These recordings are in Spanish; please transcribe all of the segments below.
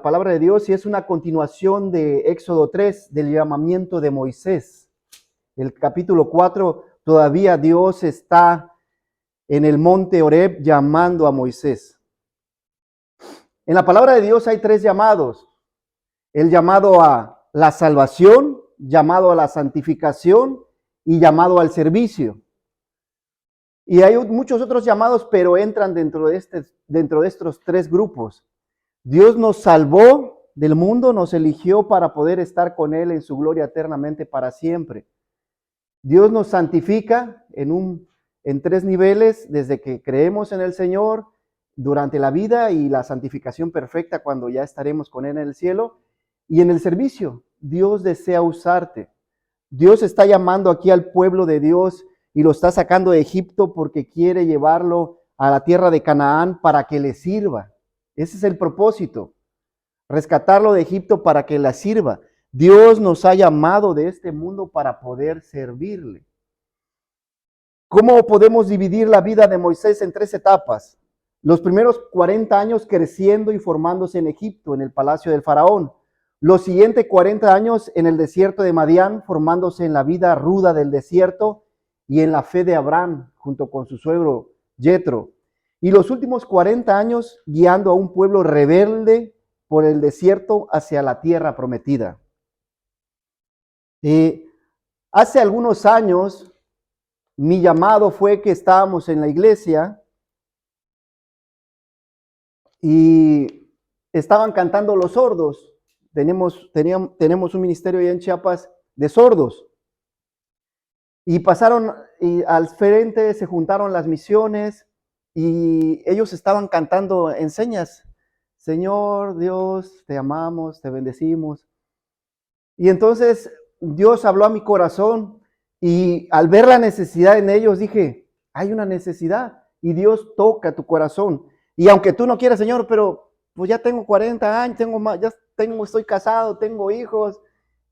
palabra de Dios y es una continuación de Éxodo 3, del llamamiento de Moisés. El capítulo 4, todavía Dios está en el monte Horeb llamando a Moisés. En la palabra de Dios hay tres llamados. El llamado a la salvación, llamado a la santificación y llamado al servicio. Y hay muchos otros llamados, pero entran dentro de estos tres grupos. Dios nos salvó del mundo, nos eligió para poder estar con Él en su gloria eternamente para siempre. Dios nos santifica en tres niveles, desde que creemos en el Señor, durante la vida y la santificación perfecta cuando ya estaremos con Él en el cielo. Y en el servicio, Dios desea usarte. Dios está llamando aquí al pueblo de Dios y lo está sacando de Egipto porque quiere llevarlo a la tierra de Canaán para que le sirva. Ese es el propósito, rescatarlo de Egipto para que le sirva. Dios nos ha llamado de este mundo para poder servirle. ¿Cómo podemos dividir la vida de Moisés en tres etapas? Los primeros 40 años creciendo y formándose en Egipto, en el palacio del faraón. Los siguientes 40 años en el desierto de Madián, formándose en la vida ruda del desierto y en la fe de Abraham, junto con su suegro Jetro. Y los últimos 40 años guiando a un pueblo rebelde por el desierto hacia la tierra prometida. Hace algunos años, mi llamado fue que estábamos en la iglesia y estaban cantando los sordos. Tenemos un ministerio allá en Chiapas de sordos. Y pasaron y al frente, se juntaron las misiones y ellos estaban cantando en señas. Señor Dios, te amamos, te bendecimos. Y entonces Dios habló a mi corazón y al ver la necesidad en ellos dije, hay una necesidad y Dios toca tu corazón. Y aunque tú no quieras, Señor, pero pues ya tengo 40 años, estoy casado, tengo hijos,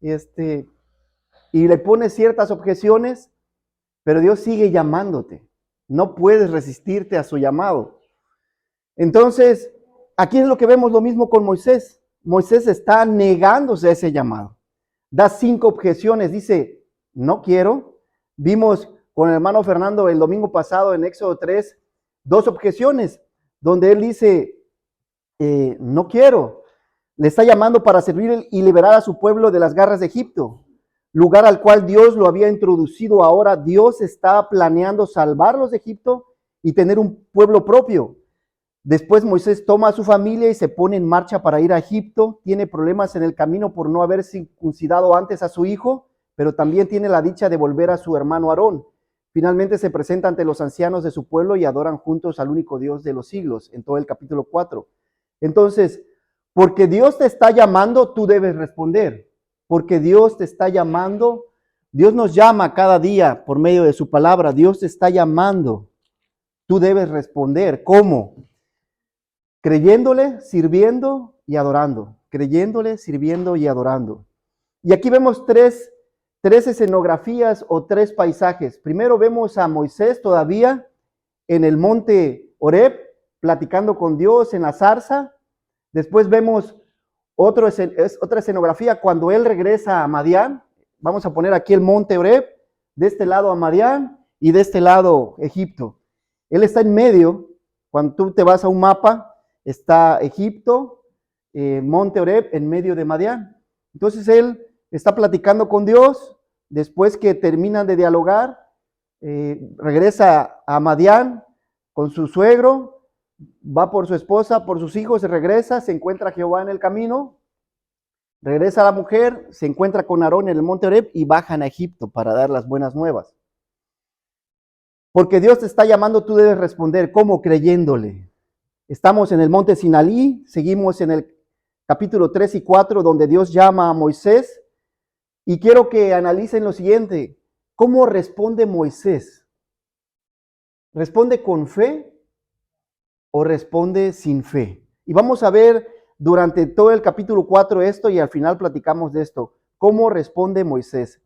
y le pones ciertas objeciones, pero Dios sigue llamándote. No puedes resistirte a su llamado. Entonces, aquí es lo que vemos lo mismo con Moisés. Moisés está negándose a ese llamado. Da 5 objeciones, dice, no quiero. Vimos con el hermano Fernando el domingo pasado en Éxodo 3, 2 objeciones, donde él dice, no quiero. Le está llamando para servir y liberar a su pueblo de las garras de Egipto, lugar al cual Dios lo había introducido. Ahora Dios está planeando salvarlos de Egipto y tener un pueblo propio. Después Moisés toma a su familia y se pone en marcha para ir a Egipto. Tiene problemas en el camino por no haber circuncidado antes a su hijo, pero también tiene la dicha de volver a su hermano Aarón. Finalmente se presenta ante los ancianos de su pueblo y adoran juntos al único Dios de los siglos, en todo el capítulo 4. Entonces, porque Dios te está llamando, tú debes responder. Porque Dios te está llamando, Dios nos llama cada día por medio de su palabra. Dios te está llamando, tú debes responder. ¿Cómo? Creyéndole, sirviendo y adorando. Creyéndole, sirviendo y adorando. Y aquí vemos tres escenografías o 3 paisajes. Primero vemos a Moisés todavía en el monte Horeb, platicando con Dios en la zarza. Después vemos otra escenografía cuando él regresa a Madián. Vamos a poner aquí el monte Horeb, de este lado a Madián y de este lado Egipto. Él está en medio. Cuando tú te vas a un mapa, está Egipto, monte Horeb en medio de Madián. Entonces él está platicando con Dios. Después que terminan de dialogar, regresa a Madián con su suegro, va por su esposa, por sus hijos, se regresa, se encuentra a Jehová en el camino, regresa a la mujer, se encuentra con Aarón en el monte Horeb y bajan a Egipto para dar las buenas nuevas. Porque Dios te está llamando, tú debes responder, ¿cómo? Creyéndole. Estamos en el monte Sinaí, seguimos en el capítulo 3 y 4, donde Dios llama a Moisés, y quiero que analicen lo siguiente, ¿cómo responde Moisés? ¿Responde con fe o responde sin fe? Y vamos a ver durante todo el capítulo 4 esto y al final platicamos de esto. ¿Cómo responde Moisés?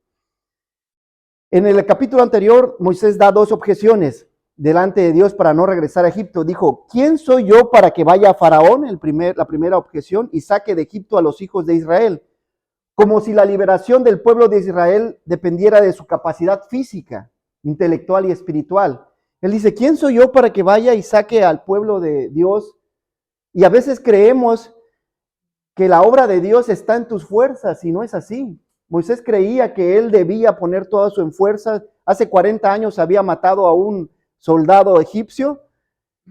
En el capítulo anterior, Moisés da 2 objeciones. delante de Dios para no regresar a Egipto. Dijo, ¿quién soy yo para que vaya a Faraón? La primera objeción, y saque de Egipto a los hijos de Israel. Como si la liberación del pueblo de Israel dependiera de su capacidad física, intelectual y espiritual. Él dice, ¿quién soy yo para que vaya y saque al pueblo de Dios? Y a veces creemos que la obra de Dios está en tus fuerzas, y no es así. Moisés creía que él debía poner toda su fuerza. Hace 40 años había matado a un soldado egipcio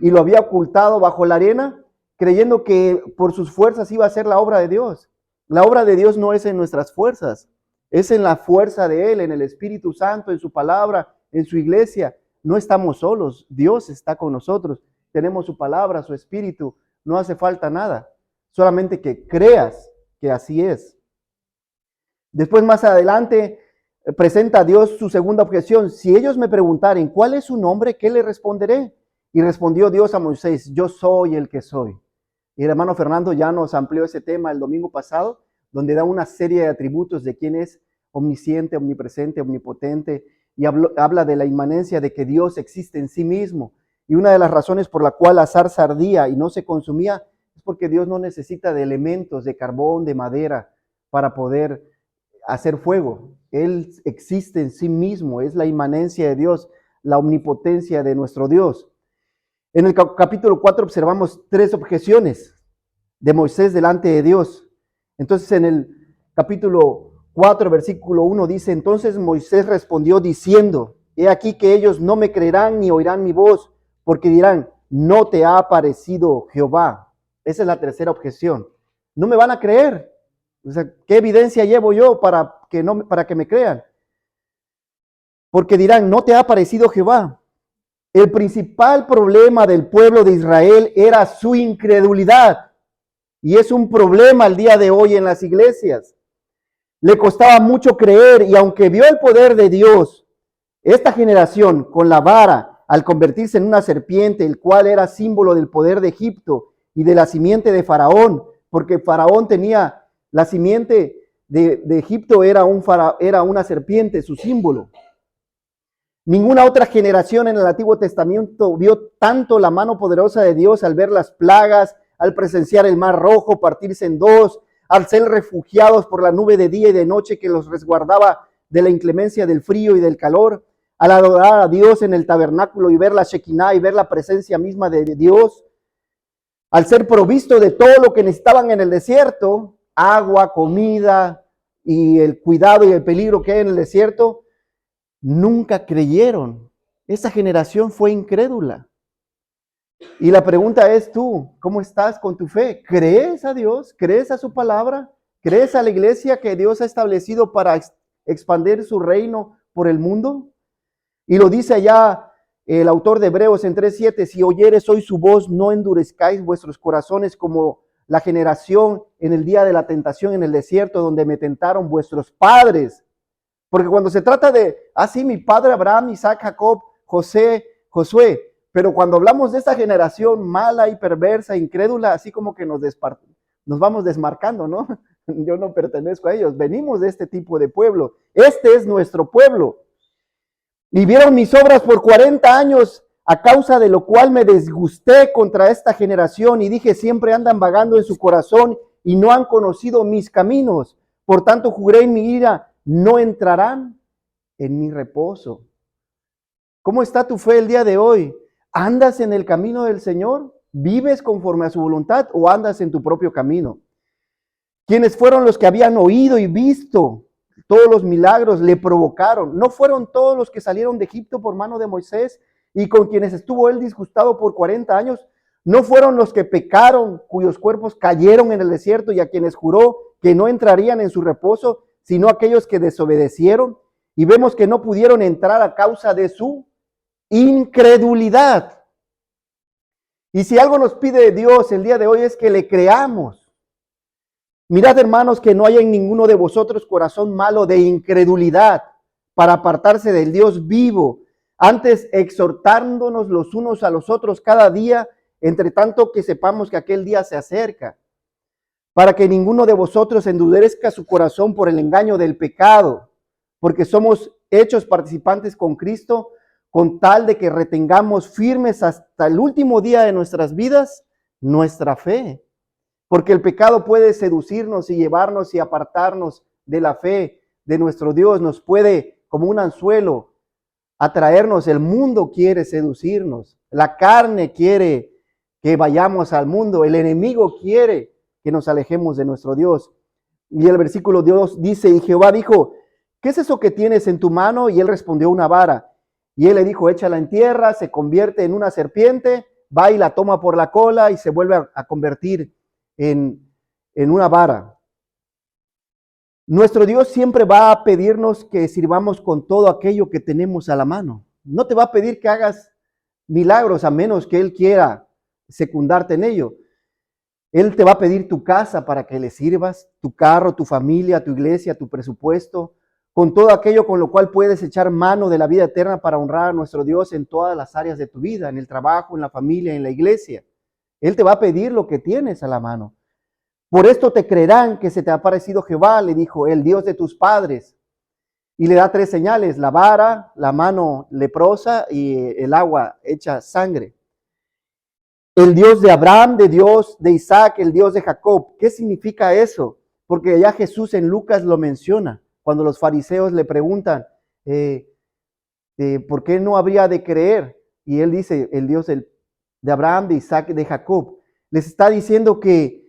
y lo había ocultado bajo la arena, creyendo que por sus fuerzas iba a ser la obra de Dios. La obra de Dios no es en nuestras fuerzas, es en la fuerza de Él, en el Espíritu Santo, en su palabra, en su iglesia. No estamos solos, Dios está con nosotros. Tenemos su palabra, su Espíritu, no hace falta nada. Solamente que creas que así es. Después, más adelante, presenta a Dios su segunda objeción. Si ellos me preguntaren, ¿cuál es su nombre? ¿Qué le responderé? Y respondió Dios a Moisés, yo soy el que soy. Y el hermano Fernando ya nos amplió ese tema el domingo pasado, donde da una serie de atributos de quién es omnisciente, omnipresente, omnipotente, y habla de la inmanencia de que Dios existe en sí mismo. Y una de las razones por la cual la zarza ardía y no se consumía es porque Dios no necesita de elementos, de carbón, de madera, para poder hacer fuego. Él existe en sí mismo, es la inmanencia de Dios, la omnipotencia de nuestro Dios. En el capítulo 4 observamos 3 objeciones de Moisés delante de Dios. Entonces en el capítulo 4, versículo 1 dice, entonces Moisés respondió diciendo, he aquí que ellos no me creerán ni oirán mi voz, porque dirán, no te ha aparecido Jehová. Esa es la tercera objeción. No me van a creer. O sea, ¿qué evidencia llevo yo para que me crean? Porque dirán, no te ha aparecido Jehová. El principal problema del pueblo de Israel era su incredulidad. Y es un problema al día de hoy en las iglesias. Le costaba mucho creer, y aunque vio el poder de Dios, esta generación con la vara, al convertirse en una serpiente, el cual era símbolo del poder de Egipto y de la simiente de Faraón, porque Faraón tenía la simiente de Egipto, era una serpiente, su símbolo. Ninguna otra generación en el Antiguo Testamento vio tanto la mano poderosa de Dios al ver las plagas, al presenciar el mar rojo partirse en dos, al ser refugiados por la nube de día y de noche que los resguardaba de la inclemencia del frío y del calor, al adorar a Dios en el tabernáculo y ver la Shekinah y ver la presencia misma de Dios, al ser provisto de todo lo que necesitaban en el desierto, agua, comida y el cuidado y el peligro que hay en el desierto, nunca creyeron. Esa generación fue incrédula. Y la pregunta es tú, ¿cómo estás con tu fe? ¿Crees a Dios? ¿Crees a su palabra? ¿Crees a la iglesia que Dios ha establecido para expandir su reino por el mundo? Y lo dice allá el autor de Hebreos en 3:7, si oyeres hoy su voz, no endurezcáis vuestros corazones como la generación en el día de la tentación en el desierto, donde me tentaron vuestros padres. Porque cuando se trata de, sí, mi padre Abraham, Isaac, Jacob, José, Josué, pero cuando hablamos de esta generación mala y perversa, incrédula, así como que nos vamos desmarcando, ¿no? Yo no pertenezco a ellos, venimos de este tipo de pueblo. Este es nuestro pueblo. Y vieron mis obras por 40 años, a causa de lo cual me disgusté contra esta generación y dije, siempre andan vagando en su corazón y no han conocido mis caminos. Por tanto, juré en mi ira, no entrarán en mi reposo. ¿Cómo está tu fe el día de hoy? ¿Andas en el camino del Señor? ¿Vives conforme a su voluntad o andas en tu propio camino? Quienes fueron los que habían oído y visto todos los milagros le provocaron. ¿No fueron todos los que salieron de Egipto por mano de Moisés y con quienes estuvo él disgustado por 40 años? ¿No fueron los que pecaron, cuyos cuerpos cayeron en el desierto y a quienes juró que no entrarían en su reposo, sino aquellos que desobedecieron? Y vemos que no pudieron entrar a causa de su incredulidad. Y si algo nos pide Dios el día de hoy es que le creamos. Mirad, hermanos, que no haya en ninguno de vosotros corazón malo de incredulidad para apartarse del Dios vivo, antes exhortándonos los unos a los otros cada día, entre tanto que sepamos que aquel día se acerca, para que ninguno de vosotros endurezca su corazón por el engaño del pecado, porque somos hechos participantes con Cristo con tal de que retengamos firmes hasta el último día de nuestras vidas nuestra fe. Porque el pecado puede seducirnos y llevarnos y apartarnos de la fe de nuestro Dios. Nos puede, como un anzuelo, atraernos. El mundo quiere seducirnos. La carne quiere que vayamos al mundo. El enemigo quiere que nos alejemos de nuestro Dios. Y el versículo 2 dice, y Jehová dijo, ¿qué es eso que tienes en tu mano? Y él respondió, una vara. Y él le dijo, échala en tierra, se convierte en una serpiente, va y la toma por la cola y se vuelve a convertir en una vara. Nuestro Dios siempre va a pedirnos que sirvamos con todo aquello que tenemos a la mano. No te va a pedir que hagas milagros a menos que Él quiera secundarte en ello. Él te va a pedir tu casa para que le sirvas, tu carro, tu familia, tu iglesia, tu presupuesto, con todo aquello con lo cual puedes echar mano de la vida eterna para honrar a nuestro Dios en todas las áreas de tu vida, en el trabajo, en la familia, en la iglesia. Él te va a pedir lo que tienes a la mano. Por esto te creerán que se te ha aparecido Jehová, le dijo, el Dios de tus padres. Y le da 3 señales, la vara, la mano leprosa y el agua hecha sangre. El Dios de Abraham, de Isaac, el Dios de Jacob. ¿Qué significa eso? Porque ya Jesús en Lucas lo menciona, cuando los fariseos le preguntan, ¿por qué no habría de creer? Y él dice, el Dios de Abraham, de Isaac, de Jacob. Les está diciendo que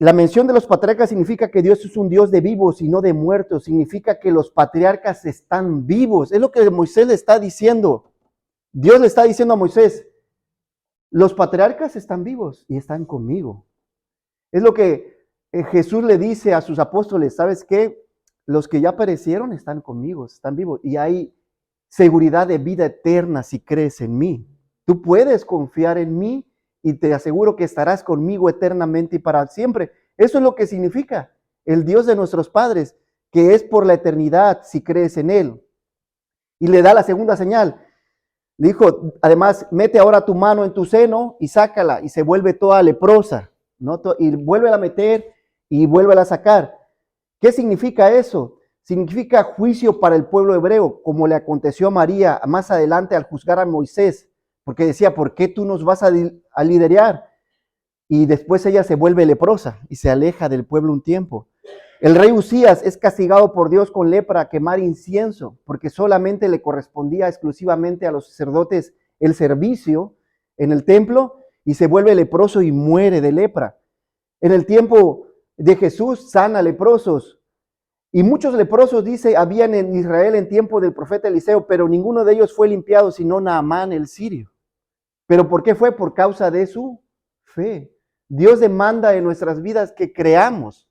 la mención de los patriarcas significa que Dios es un Dios de vivos y no de muertos. Significa que los patriarcas están vivos. Es lo que Moisés le está diciendo. Dios le está diciendo a Moisés, los patriarcas están vivos y están conmigo. Es lo que Jesús le dice a sus apóstoles, ¿sabes qué? Los que ya perecieron están conmigo, están vivos. Y hay seguridad de vida eterna si crees en mí. Tú puedes confiar en mí y te aseguro que estarás conmigo eternamente y para siempre. Eso es lo que significa el Dios de nuestros padres, que es por la eternidad si crees en Él. Y le da la segunda señal. Le dijo, además, mete ahora tu mano en tu seno y sácala, y se vuelve toda leprosa, ¿no? Y vuélvela a meter y vuélvela a sacar. ¿Qué significa eso? Significa juicio para el pueblo hebreo, como le aconteció a María más adelante al juzgar a Moisés, porque decía, ¿por qué tú nos vas a liderar? Y después ella se vuelve leprosa y se aleja del pueblo un tiempo. El rey Usías es castigado por Dios con lepra a quemar incienso, porque solamente le correspondía exclusivamente a los sacerdotes el servicio en el templo, y se vuelve leproso y muere de lepra. En el tiempo de Jesús sana leprosos, y muchos leprosos, dice, habían en Israel en tiempo del profeta Eliseo, pero ninguno de ellos fue limpiado, sino Naamán el sirio. ¿Pero por qué fue? Por causa de su fe. Dios demanda de nuestras vidas que creamos,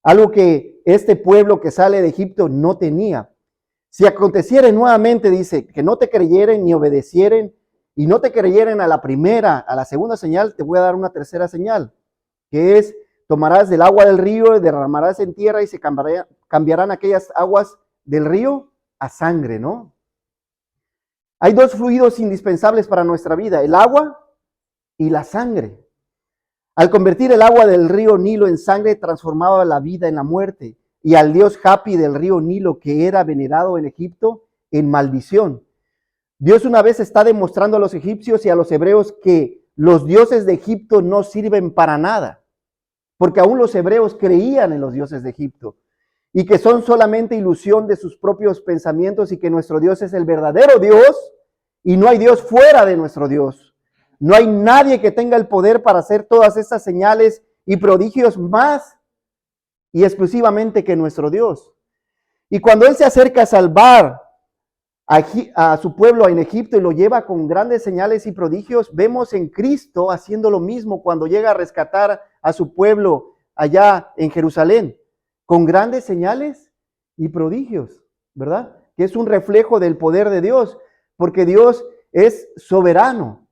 algo que este pueblo que sale de Egipto no tenía. Si aconteciera nuevamente, dice, que no te creyeren ni obedecieren, y no te creyeren a la primera, a la segunda señal, te voy a dar una tercera señal, que es, tomarás del agua del río y derramarás en tierra y se cambiarán aquellas aguas del río a sangre, ¿no? Hay 2 fluidos indispensables para nuestra vida, el agua y la sangre. Al convertir el agua del río Nilo en sangre, transformaba la vida en la muerte, y al dios Hapi del río Nilo, que era venerado en Egipto, en maldición. Dios una vez está demostrando a los egipcios y a los hebreos que los dioses de Egipto no sirven para nada, porque aún los hebreos creían en los dioses de Egipto, y que son solamente ilusión de sus propios pensamientos, y que nuestro Dios es el verdadero Dios, y no hay Dios fuera de nuestro Dios. No hay nadie que tenga el poder para hacer todas estas señales y prodigios más y exclusivamente que nuestro Dios. Y cuando Él se acerca a salvar a su pueblo en Egipto y lo lleva con grandes señales y prodigios, vemos en Cristo haciendo lo mismo cuando llega a rescatar a su pueblo allá en Jerusalén, con grandes señales y prodigios, ¿verdad? Que es un reflejo del poder de Dios, porque Dios es soberano.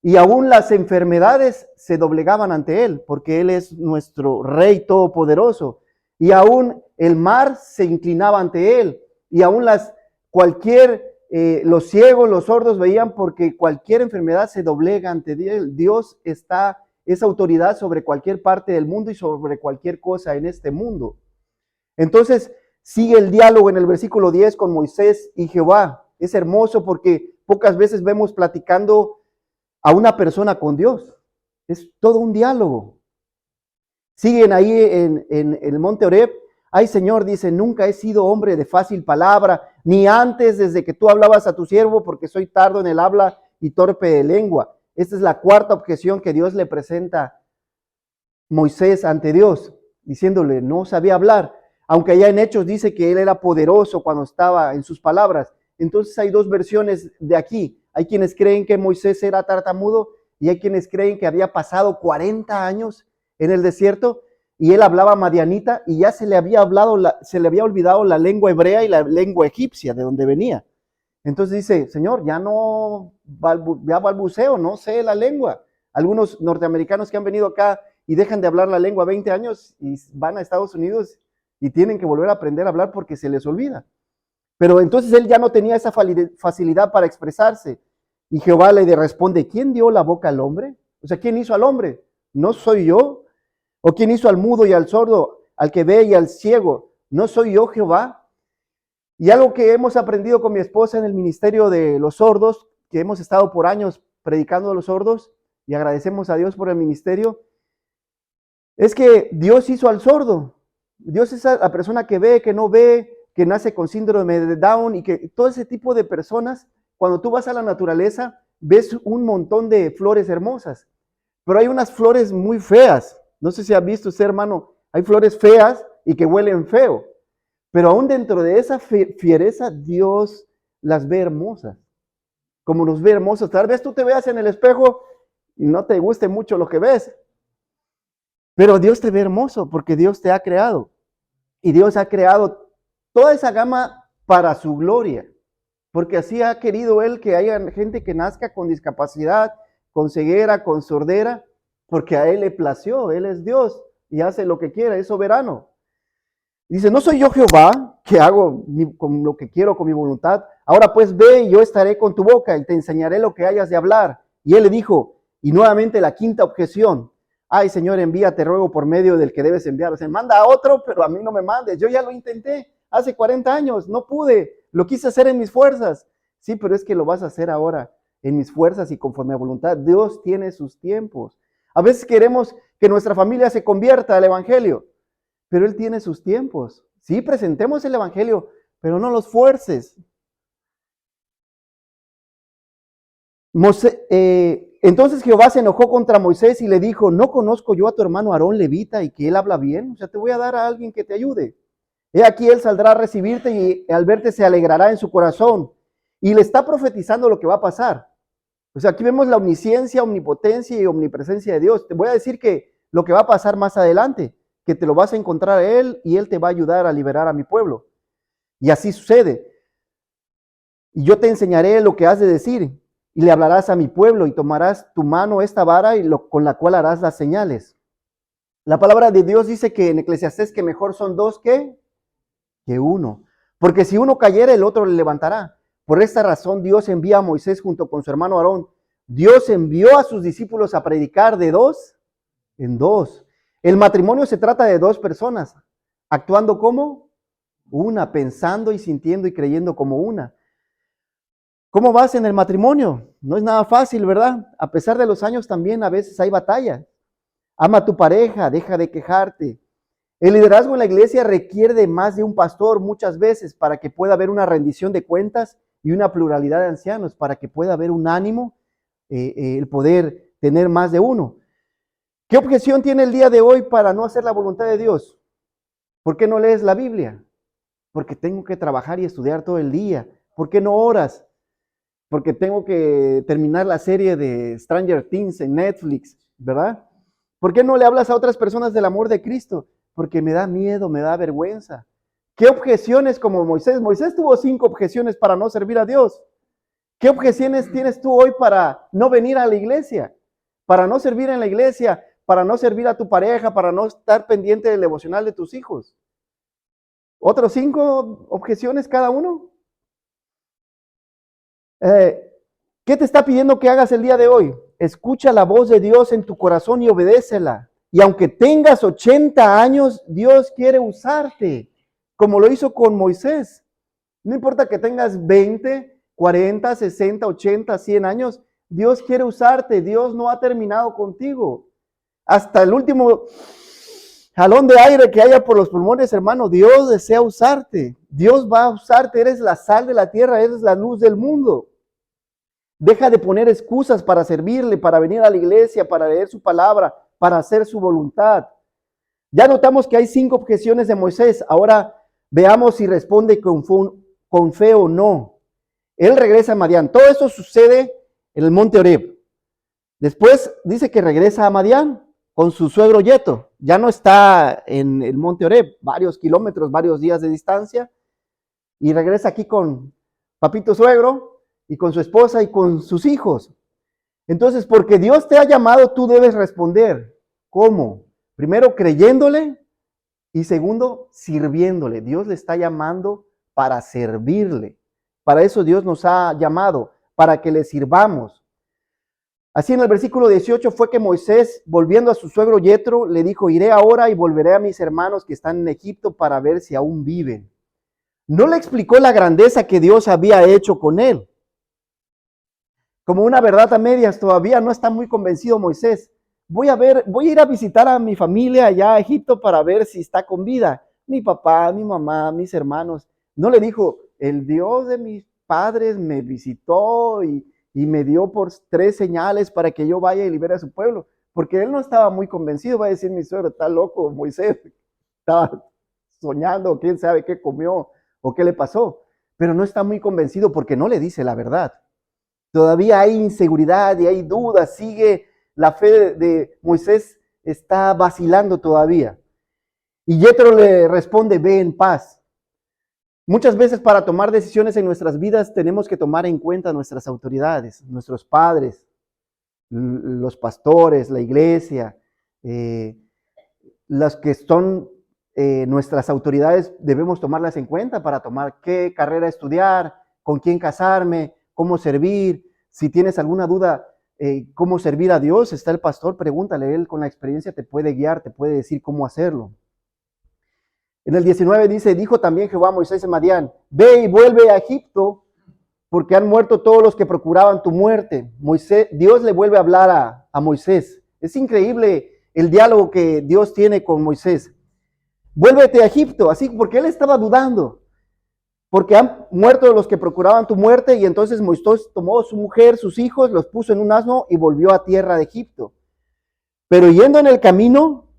Y aún las enfermedades se doblegaban ante Él, porque Él es nuestro Rey todopoderoso. Y aún el mar se inclinaba ante Él. Y aún los ciegos, los sordos veían, porque cualquier enfermedad se doblega ante Él. Dios es autoridad sobre cualquier parte del mundo y sobre cualquier cosa en este mundo. Entonces sigue el diálogo en el versículo 10 con Moisés y Jehová. es hermoso porque pocas veces vemos platicando a una persona con Dios. Es todo un diálogo. Siguen ahí en el monte Oreb. Ay, Señor, dice, nunca he sido hombre de fácil palabra, ni antes desde que tú hablabas a tu siervo, porque soy tardo en el habla y torpe de lengua. Esta es la cuarta objeción que Dios le presenta a Moisés ante Dios, diciéndole, no sabía hablar, aunque allá en Hechos dice que él era poderoso cuando estaba en sus palabras. Entonces hay dos versiones de aquí. Hay quienes creen que Moisés era tartamudo y hay quienes creen que había pasado 40 años en el desierto y él hablaba madianita y ya se le había olvidado la lengua hebrea y la lengua egipcia de donde venía. Entonces dice, Señor, ya balbuceo, no sé la lengua. Algunos norteamericanos que han venido acá y dejan de hablar la lengua 20 años y van a Estados Unidos y tienen que volver a aprender a hablar porque se les olvida. Pero entonces él ya no tenía esa facilidad para expresarse. Y Jehová le responde, ¿quién dio la boca al hombre? O sea, ¿quién hizo al hombre? ¿No soy yo? ¿O quién hizo al mudo y al sordo, al que ve y al ciego? ¿No soy yo Jehová? Y algo que hemos aprendido con mi esposa en el ministerio de los sordos, que hemos estado por años predicando a los sordos, y agradecemos a Dios por el ministerio, es que Dios hizo al sordo. Dios es la persona que ve, que no ve, que nace con síndrome de Down y que todo ese tipo de personas, cuando tú vas a la naturaleza, ves un montón de flores hermosas, pero hay unas flores muy feas. No sé si ha visto usted, hermano, hay flores feas y que huelen feo, pero aún dentro de esa fiereza, Dios las ve hermosas, como nos ve hermosos. Tal vez tú te veas en el espejo y no te guste mucho lo que ves, pero Dios te ve hermoso porque Dios te ha creado. Y Dios ha creado toda esa gama para su gloria, porque así ha querido Él que haya gente que nazca con discapacidad, con ceguera, con sordera, porque a Él le plació, Él es Dios y hace lo que quiera, es soberano. Dice, ¿no soy yo Jehová que hago con lo que quiero, con mi voluntad? Ahora pues ve y yo estaré con tu boca y te enseñaré lo que hayas de hablar. Y él le dijo, y nuevamente la quinta objeción, ay Señor, envíate, ruego, por medio del que debes enviar. O sea, manda a otro, pero a mí no me mandes. Yo ya lo intenté hace 40 años, no pude, lo quise hacer en mis fuerzas. Sí, pero es que lo vas a hacer ahora en mis fuerzas y conforme a voluntad. Dios tiene sus tiempos. A veces queremos que nuestra familia se convierta al evangelio, pero Él tiene sus tiempos. Sí, presentemos el evangelio, pero no los fuerces. Entonces Jehová se enojó contra Moisés y le dijo, ¿no conozco yo a tu hermano Aarón levita y que él habla bien? O sea, te voy a dar a alguien que te ayude. He aquí él saldrá a recibirte y al verte se alegrará en su corazón. Y le está profetizando lo que va a pasar. O sea, aquí vemos la omnisciencia, omnipotencia y omnipresencia de Dios. Te voy a decir que lo que va a pasar más adelante, que te lo vas a encontrar a él y él te va a ayudar a liberar a mi pueblo. Y así sucede. Y yo te enseñaré lo que has de decir. Y le hablarás a mi pueblo y tomarás tu mano esta vara y con la cual harás las señales. La palabra de Dios dice que en Eclesiastés que mejor son dos que uno. Porque si uno cayera, el otro le levantará. Por esta razón Dios envía a Moisés junto con su hermano Aarón. Dios envió a sus discípulos a predicar de dos en dos. El matrimonio se trata de dos personas, actuando como una, pensando y sintiendo y creyendo como una. ¿Cómo vas en el matrimonio? No es nada fácil, ¿verdad? A pesar de los años también a veces hay batalla. Ama a tu pareja, deja de quejarte. El liderazgo en la iglesia requiere de más de un pastor muchas veces para que pueda haber una rendición de cuentas y una pluralidad de ancianos, para que pueda haber un ánimo, el poder tener más de uno. ¿Qué objeción tiene el día de hoy para no hacer la voluntad de Dios? ¿Por qué no lees la Biblia? Porque tengo que trabajar y estudiar todo el día. ¿Por qué no oras? Porque tengo que terminar la serie de Stranger Things en Netflix, ¿verdad? ¿Por qué no le hablas a otras personas del amor de Cristo? Porque me da miedo, me da vergüenza. ¿Qué objeciones como Moisés? Moisés tuvo 5 objeciones para no servir a Dios. ¿Qué objeciones tienes tú hoy para no venir a la iglesia? Para no servir en la iglesia, para no servir a tu pareja, para no estar pendiente del devocional de tus hijos. ¿Otros 5 objeciones cada uno? ¿Qué te está pidiendo que hagas el día de hoy? Escucha la voz de Dios en tu corazón y obedécela. Y aunque tengas 80 años, Dios quiere usarte, como lo hizo con Moisés. No importa que tengas 20, 40, 60, 80, 100 años, Dios quiere usarte, Dios no ha terminado contigo. Hasta el último jalón de aire que haya por los pulmones, hermano, Dios desea usarte. Dios va a usarte, eres la sal de la tierra, eres la luz del mundo. Deja de poner excusas para servirle, para venir a la iglesia, para leer su palabra, para hacer su voluntad. Ya notamos que hay 5 objeciones de Moisés. Ahora veamos si responde con fe o no. Él regresa a Madián. Todo esto sucede en el monte Horeb. Después dice que regresa a Madián con su suegro Yetro. Ya no está en el monte Horeb, varios kilómetros, varios días de distancia. Y regresa aquí con papito suegro y con su esposa y con sus hijos. Entonces, porque Dios te ha llamado, tú debes responder. ¿Cómo? Primero, creyéndole y segundo, sirviéndole. Dios le está llamando para servirle. Para eso Dios nos ha llamado, para que le sirvamos. Así en el versículo 18 fue que Moisés, volviendo a su suegro Yetro, le dijo, iré ahora y volveré a mis hermanos que están en Egipto para ver si aún viven. No le explicó la grandeza que Dios había hecho con él. Como una verdad a medias, todavía no está muy convencido Moisés. Voy a ir a visitar a mi familia allá a Egipto para ver si está con vida. Mi papá, mi mamá, mis hermanos. No le dijo, el Dios de mis padres me visitó y me dio por 3 señales para que yo vaya y libere a su pueblo. Porque él no estaba muy convencido. Va a decir mi suegro, está loco Moisés. Estaba soñando, quién sabe qué comió o qué le pasó. Pero no está muy convencido porque no le dice la verdad. Todavía hay inseguridad y hay dudas. Sigue la fe de Moisés, está vacilando todavía. Y Yetro le responde, ve en paz. Muchas veces para tomar decisiones en nuestras vidas tenemos que tomar en cuenta nuestras autoridades, nuestros padres, los pastores, la iglesia, las que son nuestras autoridades debemos tomarlas en cuenta para tomar qué carrera estudiar, con quién casarme, cómo servir. Si tienes alguna duda, cómo servir a Dios, está el pastor, pregúntale, él con la experiencia te puede guiar, te puede decir cómo hacerlo. En el 19 dice, dijo también Jehová a Moisés en Madián, ve y vuelve a Egipto, porque han muerto todos los que procuraban tu muerte. Dios le vuelve a hablar a Moisés. Es increíble el diálogo que Dios tiene con Moisés. Vuélvete a Egipto, así porque él estaba dudando, porque han muerto los que procuraban tu muerte, y entonces Moisés tomó su mujer, sus hijos, los puso en un asno y volvió a tierra de Egipto. Pero yendo en el camino,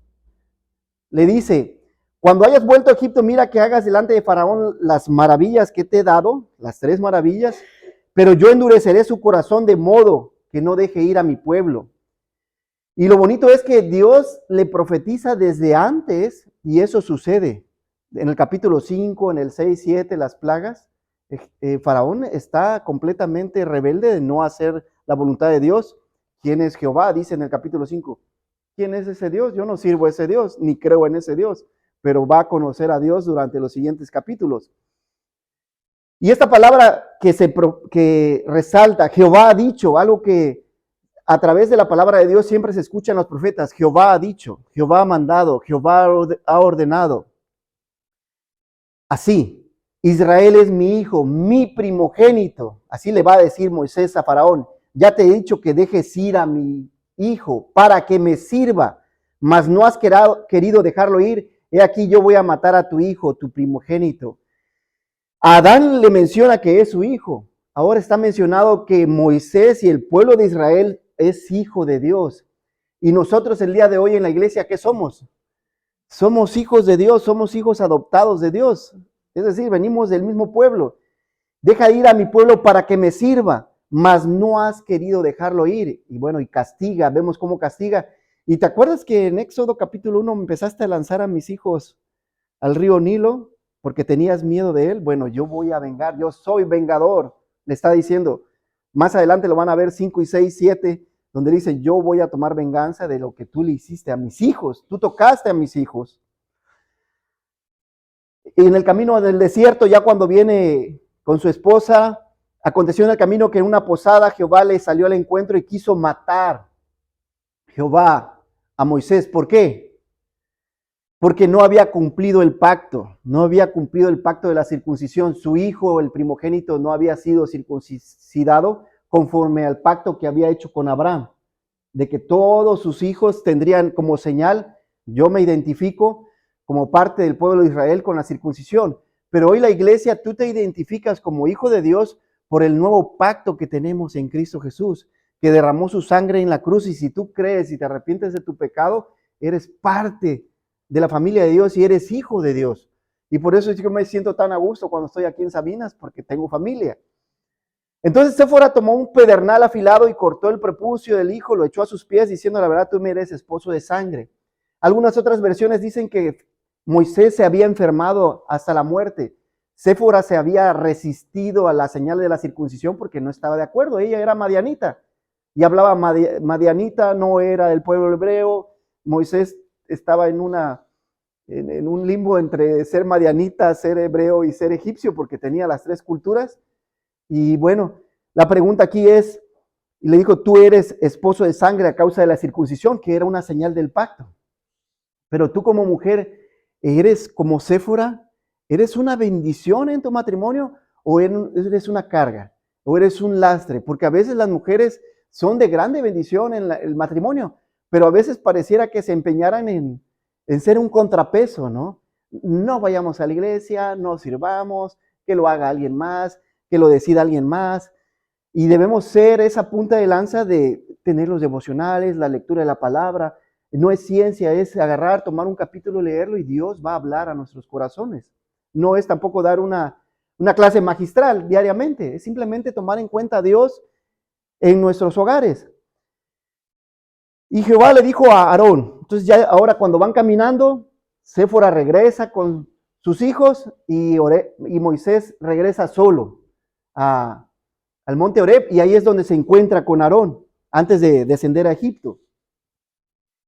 le dice, cuando hayas vuelto a Egipto, mira que hagas delante de Faraón las maravillas que te he dado, las 3 maravillas, pero yo endureceré su corazón de modo que no deje ir a mi pueblo. Y lo bonito es que Dios le profetiza desde antes y eso sucede. En el capítulo 5, en el 6, 7, las plagas, Faraón está completamente rebelde de no hacer la voluntad de Dios. ¿Quién es Jehová? Dice en el capítulo 5. ¿Quién es ese Dios? Yo no sirvo a ese Dios, ni creo en ese Dios, pero va a conocer a Dios durante los siguientes capítulos. Y esta palabra que resalta, Jehová ha dicho, algo que a través de la palabra de Dios siempre se escucha en los profetas, Jehová ha dicho, Jehová ha mandado, Jehová ha ordenado. Así, Israel es mi hijo, mi primogénito. Así le va a decir Moisés a Faraón, ya te he dicho que dejes ir a mi hijo para que me sirva, mas no has querido dejarlo ir. He aquí yo voy a matar a tu hijo, tu primogénito. A Adán le menciona que es su hijo. Ahora está mencionado que Moisés y el pueblo de Israel es hijo de Dios. Y nosotros el día de hoy en la iglesia, ¿qué somos? Somos hijos de Dios, somos hijos adoptados de Dios. Es decir, venimos del mismo pueblo. Deja ir a mi pueblo para que me sirva, mas no has querido dejarlo ir. Y bueno, y castiga, vemos cómo castiga. ¿Y te acuerdas que en Éxodo capítulo 1 empezaste a lanzar a mis hijos al río Nilo porque tenías miedo de él? Bueno, yo voy a vengar, yo soy vengador, le está diciendo. Más adelante lo van a ver 5 y 6, 7, donde dice, yo voy a tomar venganza de lo que tú le hiciste a mis hijos, tú tocaste a mis hijos. Y en el camino del desierto, ya cuando viene con su esposa, aconteció en el camino que en una posada Jehová le salió al encuentro y quiso matar Jehová a Moisés. ¿Por qué? porque no había cumplido el pacto, no había cumplido el pacto de la circuncisión. Su hijo, el primogénito, no había sido circuncidado conforme al pacto que había hecho con Abraham, de que todos sus hijos tendrían como señal, yo me identifico como parte del pueblo de Israel con la circuncisión. Pero hoy la iglesia, tú te identificas como hijo de Dios por el nuevo pacto que tenemos en Cristo Jesús, que derramó su sangre en la cruz, y si tú crees y te arrepientes de tu pecado, eres parte de la familia de Dios y eres hijo de Dios. Y por eso yo me siento tan a gusto cuando estoy aquí en Sabinas, porque tengo familia. Entonces Séfora tomó un pedernal afilado y cortó el prepucio del hijo, lo echó a sus pies, diciendo: la verdad, tú me eres esposo de sangre. Algunas otras versiones dicen que Moisés se había enfermado hasta la muerte. Séfora se había resistido a la señal de la circuncisión porque no estaba de acuerdo. Ella era madianita y hablaba madianita, no era del pueblo hebreo. Moisés estaba en un limbo entre ser madianita, ser hebreo y ser egipcio, porque tenía las tres culturas. Y bueno, la pregunta aquí es, y le dijo: tú eres esposo de sangre a causa de la circuncisión, que era una señal del pacto. Pero tú como mujer, ¿eres como Séfora? ¿Eres una bendición en tu matrimonio o eres una carga? ¿O eres un lastre? Porque a veces las mujeres son de grande bendición en el matrimonio, pero a veces pareciera que se empeñaran en ser un contrapeso, ¿no? No vayamos a la iglesia, no sirvamos, que lo haga alguien más, que lo decida alguien más. Y debemos ser esa punta de lanza de tener los devocionales, la lectura de la palabra. No es ciencia, es agarrar, tomar un capítulo, leerlo y Dios va a hablar a nuestros corazones. No es tampoco dar una clase magistral diariamente, es simplemente tomar en cuenta a Dios en nuestros hogares. Y Jehová le dijo a Aarón, entonces ya ahora cuando van caminando, Séfora regresa con sus hijos y Moisés regresa solo al monte Horeb, y ahí es donde se encuentra con Aarón antes de descender a Egipto.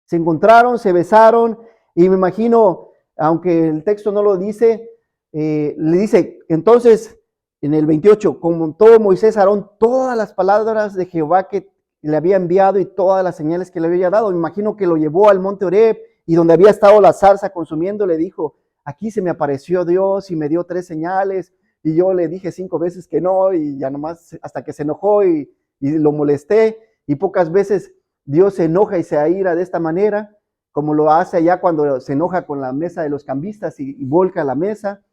Se encontraron, se besaron, y me imagino, aunque el texto no lo dice, le dice, entonces, en el 28, como todo Moisés, Aarón, todas las palabras de Jehová que le había enviado y todas las señales que le había dado. Me imagino que lo llevó al monte Horeb, y donde había estado la zarza consumiendo, le dijo: aquí se me apareció Dios y me dio 3 señales, y yo le dije 5 veces que no, y ya nomás hasta que se enojó y lo molesté. Y pocas veces Dios se enoja y se aira de esta manera, como lo hace allá cuando se enoja con la mesa de los cambistas y volca la mesa.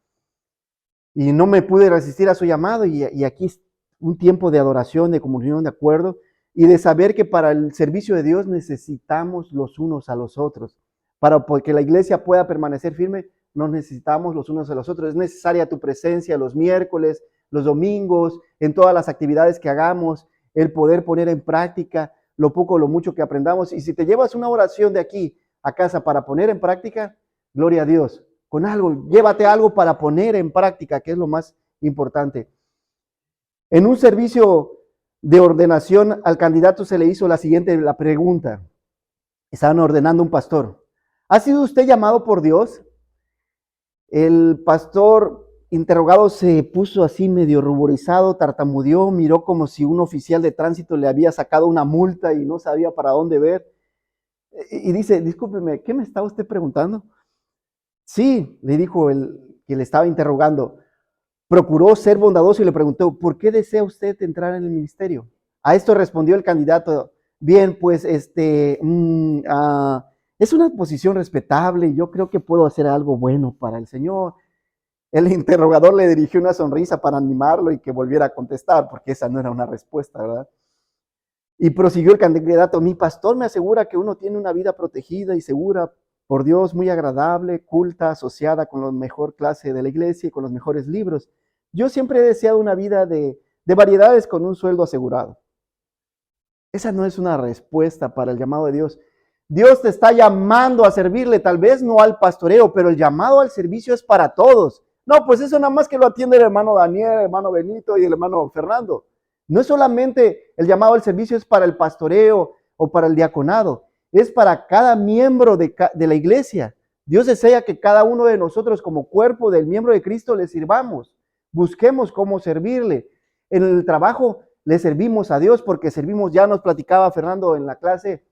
Y no me pude resistir a su llamado, y aquí es un tiempo de adoración, de comunión, de acuerdo, y de saber que para el servicio de Dios necesitamos los unos a los otros. Para que la iglesia pueda permanecer firme, nos necesitamos los unos a los otros. Es necesaria tu presencia los miércoles, los domingos, en todas las actividades que hagamos, el poder poner en práctica lo poco o lo mucho que aprendamos. Y si te llevas una oración de aquí a casa para poner en práctica, gloria a Dios. Con algo, llévate algo para poner en práctica, que es lo más importante. En un servicio de ordenación al candidato se le hizo la pregunta. Estaban ordenando un pastor. ¿Ha sido usted llamado por Dios? El pastor interrogado se puso así medio ruborizado, tartamudeó, miró como si un oficial de tránsito le había sacado una multa y no sabía para dónde ver. Y dice: discúlpeme, ¿qué me está usted preguntando? Sí, le dijo el que le estaba interrogando. Procuró ser bondadoso y le preguntó: ¿por qué desea usted entrar en el ministerio? A esto respondió el candidato: bien, pues es una posición respetable, yo creo que puedo hacer algo bueno para el Señor. El interrogador le dirigió una sonrisa para animarlo y que volviera a contestar, porque esa no era una respuesta, ¿verdad? Y prosiguió el candidato: mi pastor me asegura que uno tiene una vida protegida y segura por Dios, muy agradable, culta, asociada con la mejor clase de la iglesia y con los mejores libros. Yo siempre he deseado una vida de variedades con un sueldo asegurado. Esa no es una respuesta para el llamado de Dios. Dios te está llamando a servirle, tal vez no al pastoreo, pero el llamado al servicio es para todos. No, pues eso nada más que lo atiende el hermano Daniel, el hermano Benito y el hermano Fernando. No es solamente el llamado al servicio, es para el pastoreo o para el diaconado, es para cada miembro de la iglesia. Dios desea que cada uno de nosotros como cuerpo del miembro de Cristo le sirvamos. Busquemos cómo servirle. En el trabajo le servimos a Dios porque servimos, ya nos platicaba Fernando en la clase,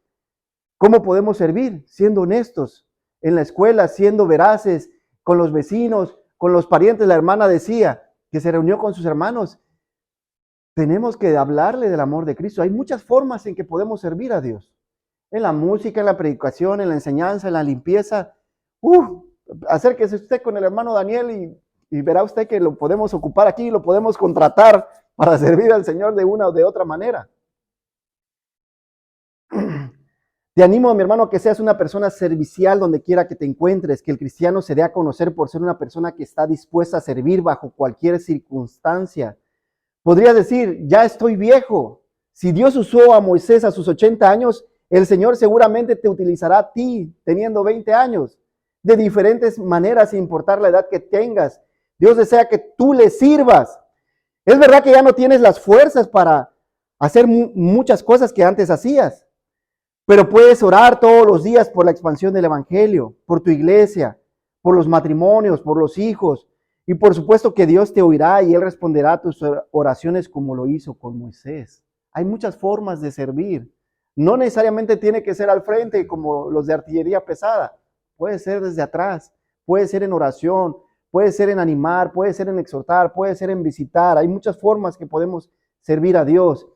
cómo podemos servir, siendo honestos. en la escuela, siendo veraces con los vecinos, con los parientes. La hermana decía que se reunió con sus hermanos. Tenemos que hablarle del amor de Cristo. Hay muchas formas en que podemos servir a Dios. En la música, en la predicación, en la enseñanza, en la limpieza. Acérquese usted con el hermano Daniel y verá usted que lo podemos ocupar aquí, lo podemos contratar para servir al Señor de una o de otra manera. Te animo, mi hermano, a que seas una persona servicial donde quiera que te encuentres, que el cristiano se dé a conocer por ser una persona que está dispuesta a servir bajo cualquier circunstancia. Podrías decir, ya estoy viejo. Si Dios usó a Moisés a sus 80 años, el Señor seguramente te utilizará a ti teniendo 20 años, de diferentes maneras, sin importar la edad que tengas. Dios desea que tú le sirvas. Es verdad que ya no tienes las fuerzas para hacer muchas cosas que antes hacías. Pero puedes orar todos los días por la expansión del evangelio, por tu iglesia, por los matrimonios, por los hijos. Y por supuesto que Dios te oirá y Él responderá a tus oraciones como lo hizo con Moisés. Hay muchas formas de servir. No necesariamente tiene que ser al frente como los de artillería pesada. Puede ser desde atrás, puede ser en oración, puede ser en animar, puede ser en exhortar, puede ser en visitar. Hay muchas formas que podemos servir a Dios.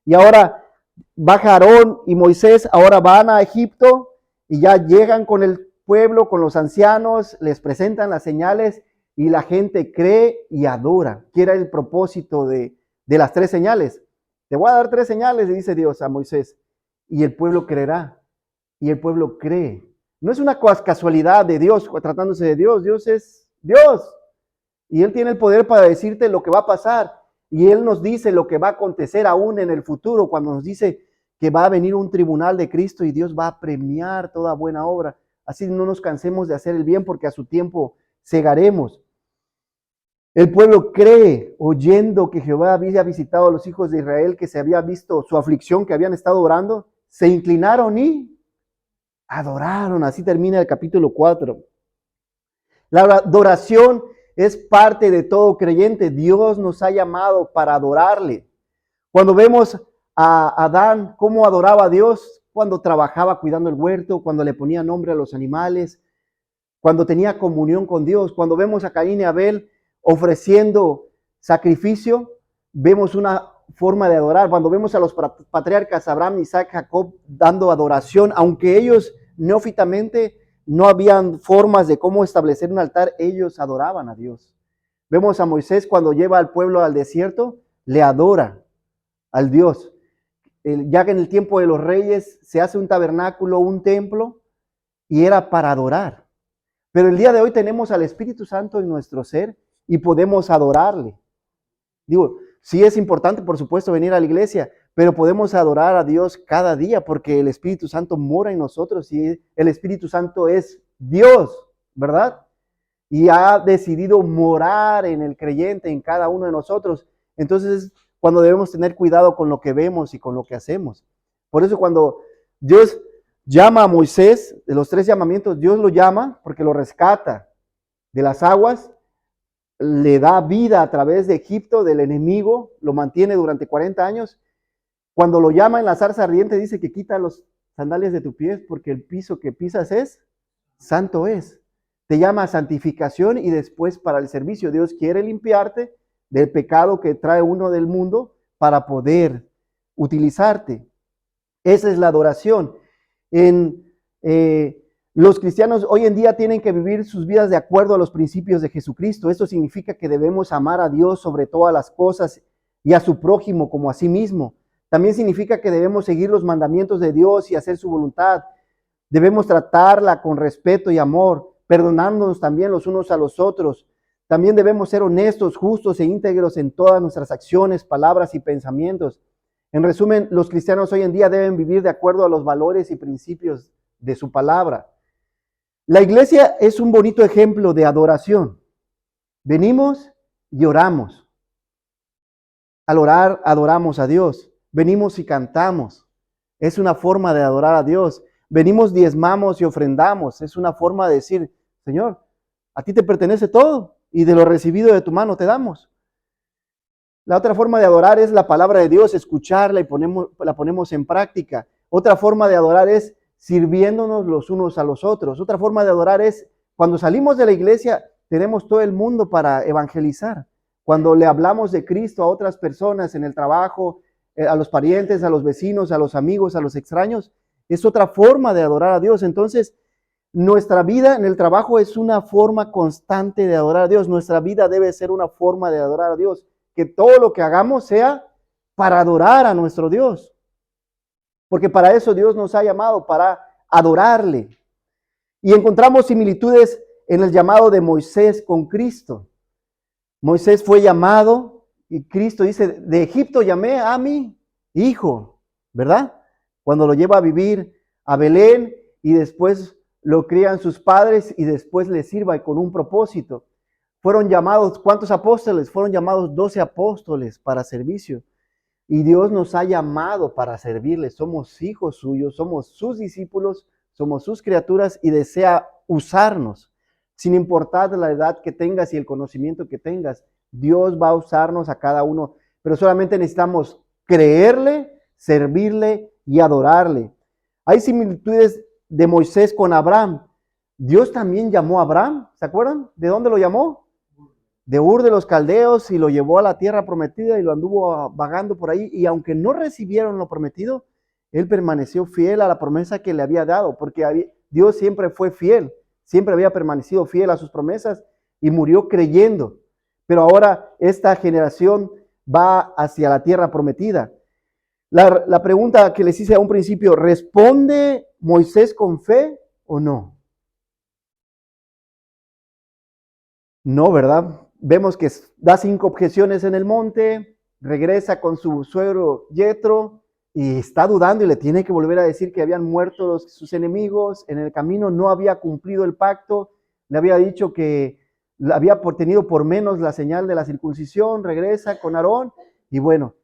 Y ahora baja Aarón y Moisés, ahora van a Egipto y ya llegan con el pueblo, con los ancianos, les presentan las señales y la gente cree y adora. ¿Qué era el propósito de las 3 señales? Te voy a dar 3 señales, le dice Dios a Moisés, y el pueblo creerá, y el pueblo cree. No es una casualidad de Dios, tratándose de Dios. Dios es Dios, y Él tiene el poder para decirte lo que va a pasar. Y Él nos dice lo que va a acontecer aún en el futuro, cuando nos dice que va a venir un tribunal de Cristo y Dios va a premiar toda buena obra. Así no nos cansemos de hacer el bien, porque a su tiempo segaremos. El pueblo cree, oyendo que Jehová había visitado a los hijos de Israel, que se había visto su aflicción, que habían estado orando, se inclinaron y adoraron. Así termina el capítulo 4. La adoración es parte de todo creyente. Dios nos ha llamado para adorarle. Cuando vemos a Adán cómo adoraba a Dios, cuando trabajaba cuidando el huerto, cuando le ponía nombre a los animales, cuando tenía comunión con Dios, cuando vemos a Caín y Abel ofreciendo sacrificio, vemos una forma de adorar. Cuando vemos a los patriarcas Abraham, Isaac, Jacob dando adoración, aunque ellos neófitamente no habían formas de cómo establecer un altar, ellos adoraban a Dios. Vemos a Moisés cuando lleva al pueblo al desierto, le adora al Dios. Ya que en el tiempo de los reyes se hace un tabernáculo, un templo, y era para adorar. Pero el día de hoy tenemos al Espíritu Santo en nuestro ser y podemos adorarle. Digo, sí es importante, por supuesto, venir a la iglesia, pero podemos adorar a Dios cada día porque el Espíritu Santo mora en nosotros y el Espíritu Santo es Dios, ¿verdad? Y ha decidido morar en el creyente, en cada uno de nosotros. Entonces, cuando debemos tener cuidado con lo que vemos y con lo que hacemos. Por eso cuando Dios llama a Moisés, de los 3 llamamientos, Dios lo llama porque lo rescata de las aguas, le da vida a través de Egipto, del enemigo, lo mantiene durante 40 años. Cuando lo llama en la zarza ardiente, dice que quita los sandalias de tus pies porque el piso que pisas es santo es. Te llama a santificación y después para el servicio. Dios quiere limpiarte del pecado que trae uno del mundo para poder utilizarte. Esa es la adoración. Los cristianos hoy en día tienen que vivir sus vidas de acuerdo a los principios de Jesucristo. Esto significa que debemos amar a Dios sobre todas las cosas y a su prójimo como a sí mismo. También significa que debemos seguir los mandamientos de Dios y hacer su voluntad. Debemos tratarla con respeto y amor, perdonándonos también los unos a los otros. También debemos ser honestos, justos e íntegros en todas nuestras acciones, palabras y pensamientos. En resumen, los cristianos hoy en día deben vivir de acuerdo a los valores y principios de su palabra. La iglesia es un bonito ejemplo de adoración. Venimos y oramos. Al orar, adoramos a Dios. Venimos y cantamos. Es una forma de adorar a Dios. Venimos, diezmamos y ofrendamos. Es una forma de decir, Señor, a ti te pertenece todo y de lo recibido de tu mano te damos. La otra forma de adorar es la palabra de Dios, escucharla y la ponemos en práctica. Otra forma de adorar es sirviéndonos los unos a los otros. Otra forma de adorar es cuando salimos de la iglesia, tenemos todo el mundo para evangelizar. Cuando le hablamos de Cristo a otras personas en el trabajo, a los parientes, a los vecinos, a los amigos, a los extraños, es otra forma de adorar a Dios. Entonces, nuestra vida en el trabajo es una forma constante de adorar a Dios. Nuestra vida debe ser una forma de adorar a Dios. Que todo lo que hagamos sea para adorar a nuestro Dios. Porque para eso Dios nos ha llamado, para adorarle. Y encontramos similitudes en el llamado de Moisés con Cristo. Moisés fue llamado y Cristo dice, de Egipto llamé a mi hijo, ¿verdad? Cuando lo lleva a vivir a Belén y después lo crían sus padres y después le sirva con un propósito. Fueron llamados, ¿cuántos apóstoles? Fueron llamados 12 apóstoles para servicio. Y Dios nos ha llamado para servirle. Somos hijos suyos, somos sus discípulos, somos sus criaturas y desea usarnos. Sin importar la edad que tengas y el conocimiento que tengas, Dios va a usarnos a cada uno. Pero solamente necesitamos creerle, servirle y adorarle. Hay similitudes de Moisés con Abraham. Dios también llamó a Abraham, ¿se acuerdan? ¿De dónde lo llamó? De Ur de los Caldeos, y lo llevó a la tierra prometida y lo anduvo vagando por ahí. Y aunque no recibieron lo prometido, él permaneció fiel a la promesa que le había dado, porque Dios siempre fue fiel, siempre había permanecido fiel a sus promesas y murió creyendo. Pero ahora esta generación va hacia la tierra prometida. La pregunta que les hice a un principio, ¿responde Moisés con fe o no? No, ¿verdad? Vemos que da 5 objeciones en el monte, regresa con su suegro Yetro y está dudando y le tiene que volver a decir que habían muerto sus enemigos, en el camino no había cumplido el pacto, le había dicho que había tenido por menos la señal de la circuncisión, regresa con Aarón y bueno,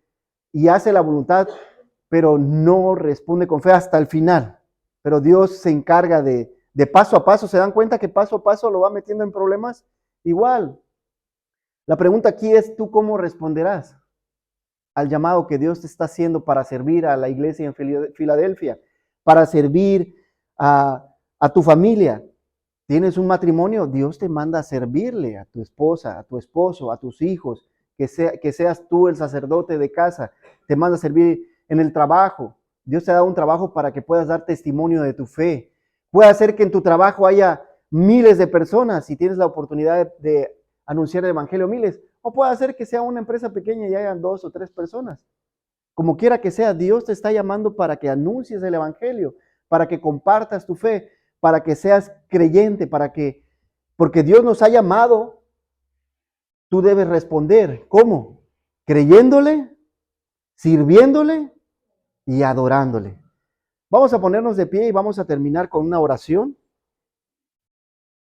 y hace la voluntad, pero no responde con fe hasta el final. Pero Dios se encarga de paso a paso, ¿se dan cuenta que paso a paso lo va metiendo en problemas? Igual. La pregunta aquí es, ¿tú cómo responderás al llamado que Dios te está haciendo para servir a la iglesia en Filadelfia, para servir a tu familia? ¿Tienes un matrimonio? Dios te manda a servirle a tu esposa, a tu esposo, a tus hijos, que seas tú el sacerdote de casa. Te manda a servir en el trabajo. Dios te ha dado un trabajo para que puedas dar testimonio de tu fe. Puede hacer que en tu trabajo haya miles de personas si tienes la oportunidad de anunciar el evangelio a miles. O puede hacer que sea una empresa pequeña y hayan 2 o 3 personas. Como quiera que sea, Dios te está llamando para que anuncies el evangelio, para que compartas tu fe, para que seas creyente, porque Dios nos ha llamado, tú debes responder. ¿Cómo? Creyéndole, sirviéndole y adorándole. Vamos a ponernos de pie y vamos a terminar con una oración.